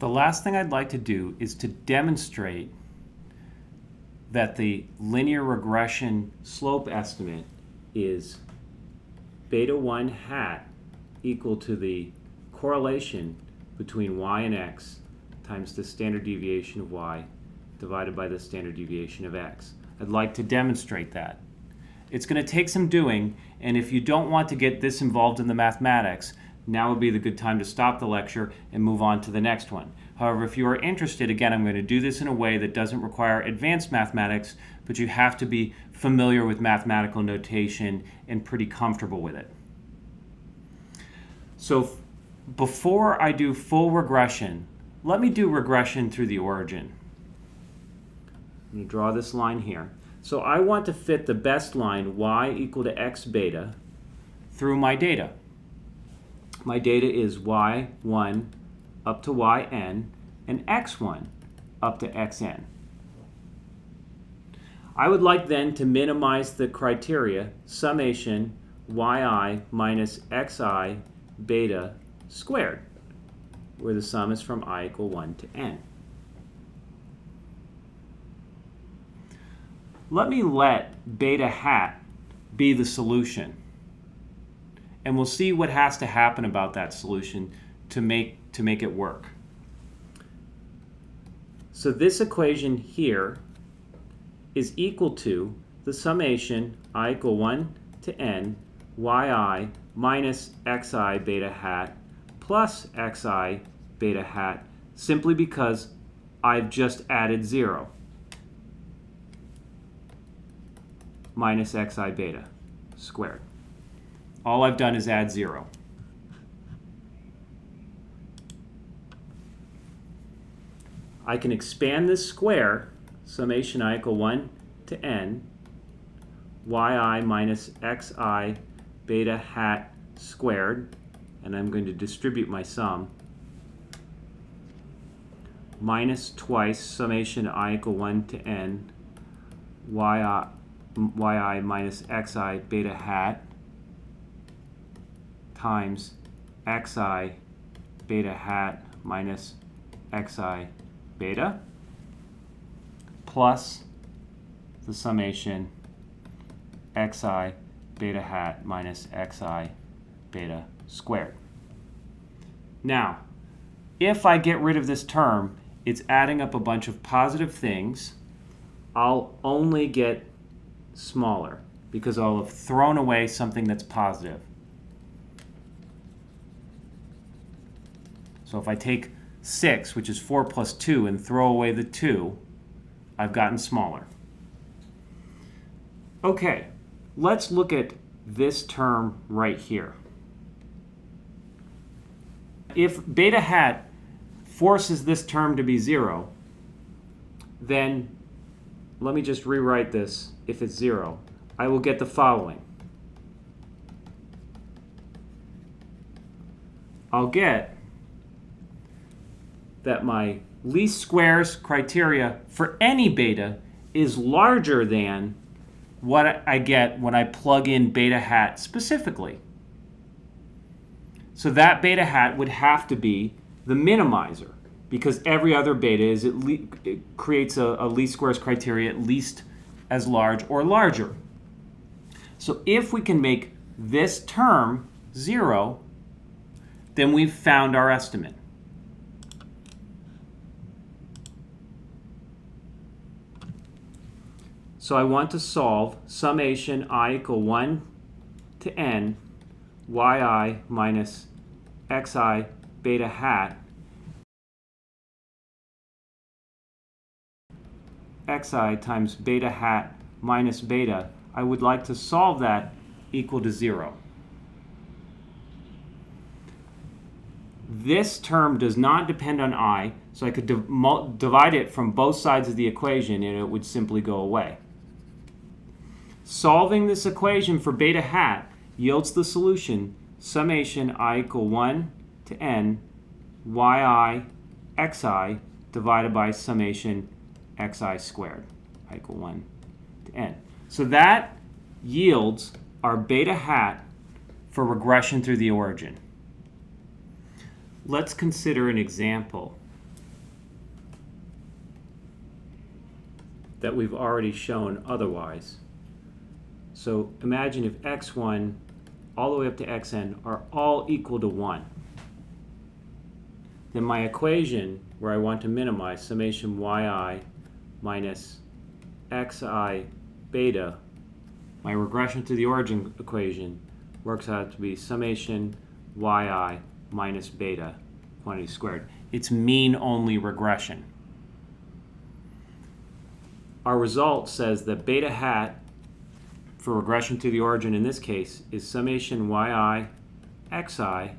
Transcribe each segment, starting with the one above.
The last thing I'd like to do is to demonstrate that the linear regression slope estimate is beta 1 hat equal to the correlation between y and x times the standard deviation of y divided by the standard deviation of x. I'd like to demonstrate that. It's going to take some doing, and if you don't want to get this involved in the mathematics, now would be the good time to stop the lecture and move on to the next one. However, if you are interested, again, I'm going to do this in a way that doesn't require advanced mathematics, but you have to be familiar with mathematical notation and pretty comfortable with it. So before I do full regression, let me do regression through the origin. I'm going to draw this line here. So I want to fit the best line y equal to x beta through my data. My data is y1 up to yn and x1 up to xn. I would like then to minimize the criteria summation yi minus xi beta squared, where the sum is from I equal 1 to n. Let me let beta hat be the solution, and we'll see what has to happen about that solution to make it work. So this equation here is equal to the summation I equal 1 to n yi minus xi beta hat plus xi beta hat, simply because I've just added 0 minus xi beta squared. All I've done is add 0. I can expand this square, summation I equal 1 to n, yi minus xi beta hat squared, and I'm going to distribute my sum, minus twice summation I equal 1 to n, yi minus xi beta hat times xi beta hat minus xi beta plus the summation xi beta hat minus xi beta squared. Now, if I get rid of this term, it's adding up a bunch of positive things. I'll only get smaller because I'll have thrown away something that's positive. So if I take 6, which is 4 plus 2, and throw away the 2, I've gotten smaller. Okay, let's look at this term right here. If beta hat forces this term to be 0, then let me just rewrite this. If it's 0, I will get the following. I'll get that my least squares criteria for any beta is larger than what I get when I plug in beta hat specifically. So that beta hat would have to be the minimizer, because every other beta is it creates a least squares criteria at least as large or larger. So if we can make this term 0, then we've found our estimate. So I want to solve summation I equal 1 to n yi minus xi beta hat xi times beta hat minus beta. I would like to solve that equal to 0. This term does not depend on I, so I could divide it from both sides of the equation and it would simply go away. Solving this equation for beta hat yields the solution summation I equal 1 to n yi xi divided by summation xi squared, I equal 1 to n. So that yields our beta hat for regression through the origin. Let's consider an example that we've already shown otherwise. So imagine if x1 all the way up to xn are all equal to 1. Then my equation, where I want to minimize summation yi minus xi beta, my regression to the origin equation works out to be summation yi minus beta quantity squared. It's mean-only regression. Our result says that beta hat for regression to the origin in this case is summation yi xi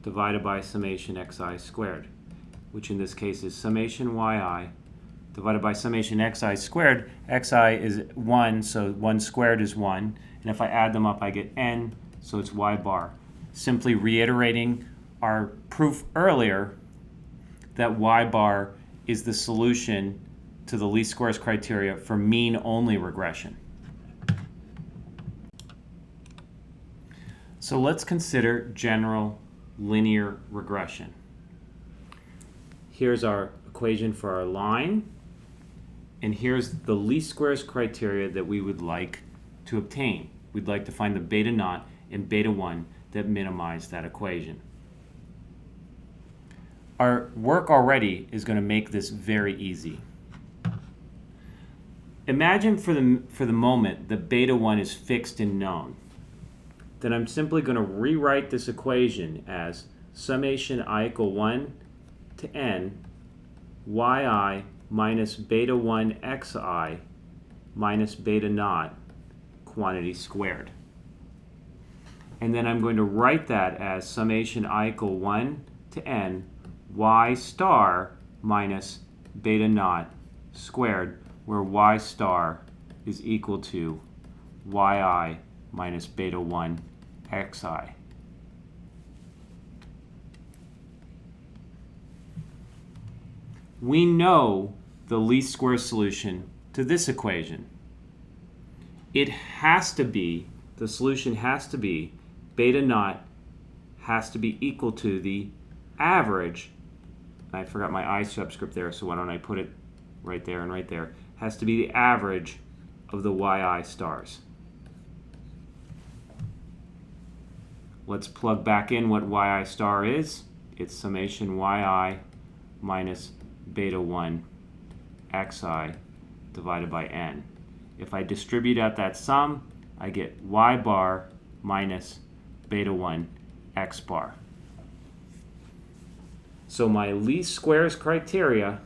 divided by summation xi squared, which in this case is summation yi divided by summation xi squared. Xi is 1, so 1 squared is 1. And if I add them up, I get n, so it's y bar. Simply reiterating our proof earlier that y bar is the solution to the least squares criteria for mean-only regression. So let's consider general linear regression. Here's our equation for our line, and here's the least squares criteria that we would like to obtain. We'd like to find the beta naught and beta 1 that minimize that equation. Our work already is going to make this very easy. Imagine for the moment that beta 1 is fixed and known. Then I'm simply going to rewrite this equation as summation I equal 1 to n yi minus beta 1 xi minus beta naught quantity squared. And then I'm going to write that as summation I equal 1 to n y star minus beta naught squared, where y star is equal to yi minus beta 1 xi. We know the least squares solution to this equation. It has to be, the solution has to be, beta naught has to be equal to the average. I forgot my I subscript there, so why don't I put it right there and right there. Has to be the average of the yi stars. Let's plug back in what yi star is. It's summation yi minus beta 1 xi divided by n. If I distribute out that sum, I get y bar minus beta 1 x bar. So my least squares criteria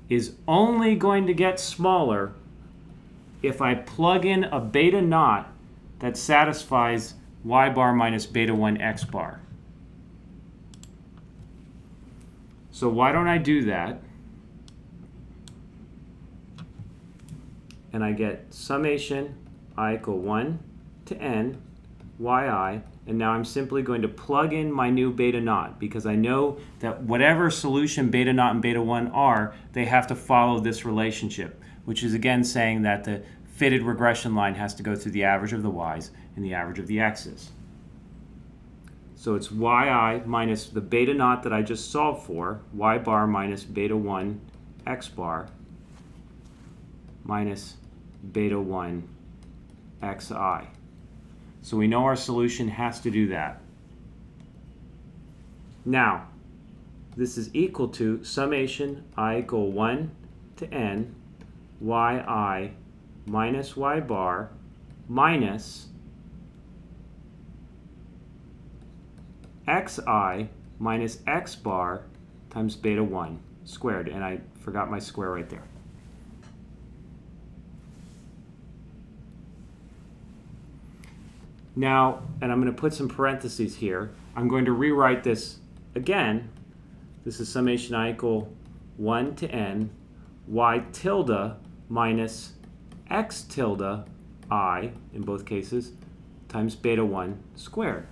is only going to get smaller if I plug in a beta naught that satisfies y bar minus beta 1 x bar. So why don't I do that? And I get summation I equal 1 to n yi, and now I'm simply going to plug in my new beta naught, because I know that whatever solution beta naught and beta 1 are, they have to follow this relationship, which is again saying that the fitted regression line has to go through the average of the y's and the average of the x's. So it's yi minus the beta naught that I just solved for, y bar minus beta 1 x bar minus beta 1 xi. So we know our solution has to do that. Now, this is equal to summation I equal 1 to n yi minus y bar minus xi minus x bar times beta 1 squared. And I forgot my square right there. Now, and I'm going to put some parentheses here, I'm going to rewrite this again. This is summation I equal 1 to n y tilde minus x tilde I, in both cases, times beta 1 squared.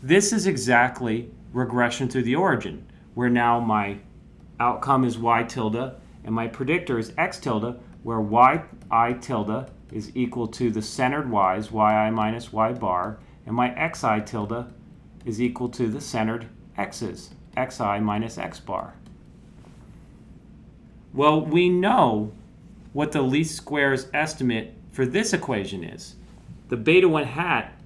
This is exactly regression through the origin, where now my outcome is y tilde and my predictor is x tilde, where yi tilde is equal to the centered y's, yi minus y bar, and my xi tilde is equal to the centered x's, xi minus x bar. Well, we know what the least squares estimate for this equation is. The beta 1 hat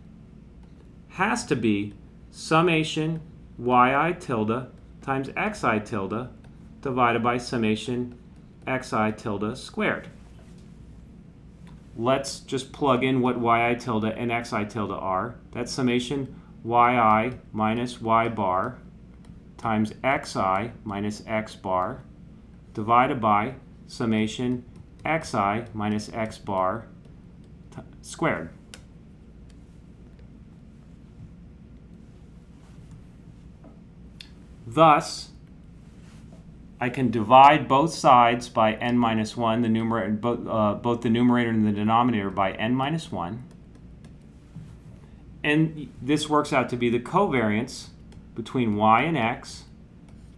has to be summation yi tilde times xi tilde divided by summation xi tilde squared. Let's just plug in what yi tilde and xi tilde are. That's summation yi minus y bar times xi minus x bar divided by summation xi minus x bar squared. Thus, I can divide both sides by n minus 1, the numerator, both the numerator and the denominator by n minus 1. And this works out to be the covariance between y and x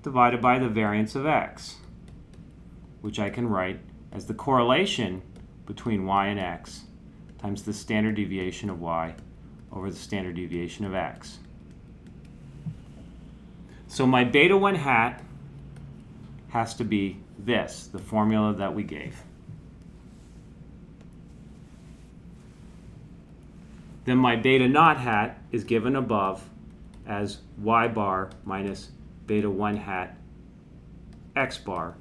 divided by the variance of x, which I can write as the correlation between y and x times the standard deviation of y over the standard deviation of x. So my beta 1 hat has to be this, the formula that we gave. Then my beta naught hat is given above as y bar minus beta 1 hat x bar